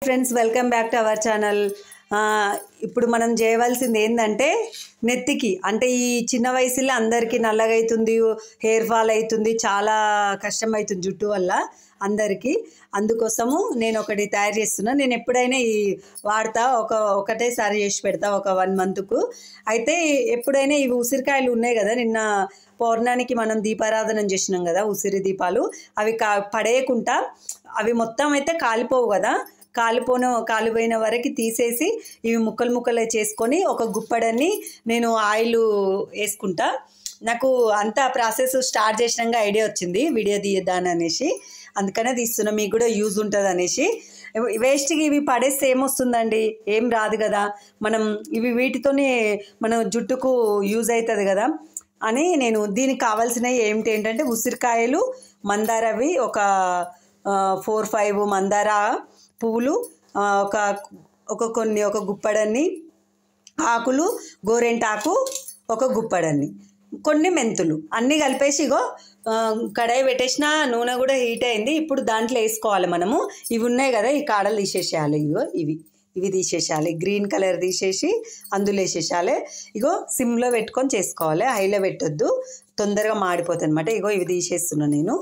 Friends welcome back to our channel. ఇప్పుడు మనం చేయవలసింది ఏంటంటే నెత్తికి అంటే ఈ చిన్న వయసులో అందరికీ నల్లగా అవుతుంది, హెయిర్ ఫాల్ అవుతుంది, చాలా కష్టం అవుతుంది జుట్టు వల్ల అందరికీ. అందుకోసము నేను ఒకటి తయారు చేస్తున్నా. నేను ఎప్పుడైనా ఈ వాడతా, ఒకటేసారి చేసి పెడతా ఒక 1 మంత్కు. అయితే ఎప్పుడైనా ఇవి ఉసిరికాయలు ఉన్నాయి కదా, నిన్న పౌర్ణానికి మనం దీపారాధన చేసినాం కదా, ఉసిరి దీపాలు అవి పడేయకుండా అవి మొత్తం అయితే కాలిపోవు కదా, కాలిపోయిన వరకు తీసేసి ఇవి ముక్కలు చేసుకొని ఒక గుప్పడని నేను ఆయిల్ వేసుకుంటా. నాకు అంతా ప్రాసెస్ స్టార్ట్ చేసినాక ఐడియా వచ్చింది వీడియో తీయద్దాని అనేసి, అందుకనే తీస్తున్నా, మీకు కూడా యూజ్ ఉంటుంది అనేసి. వేస్ట్కి ఇవి పడేస్తే ఏమొస్తుందండి, ఏం రాదు కదా, మనం వీటితోనే మన జుట్టుకు యూజ్ అవుతుంది కదా అని నేను దీనికి కావాల్సినవి ఏంటంటే ఉసిరికాయలు, మందారవి ఒక 4-5 మందార పువ్వులు, ఒక గుప్పడన్ని ఆకులు, గోరెంటాకు ఒక గుప్పడన్ని, కొన్ని మెంతులు అన్నీ కలిపేసి ఇగో కడాయి పెట్టేసిన, నూనె కూడా హీట్ అయింది. ఇప్పుడు దాంట్లో వేసుకోవాలి మనము. ఇవి ఉన్నాయి కదా, ఈ కాడలు తీసేసేయాలి. ఇగో ఇవి తీసేసేయాలి, గ్రీన్ కలర్ తీసేసి అందులో వేసేసేయాలి. ఇగో సిమ్లో పెట్టుకొని చేసుకోవాలి, హైలో పెట్టొద్దు, తొందరగా మాడిపోతుంది అనమాట. ఇగో ఇవి తీసేస్తున్నా నేను.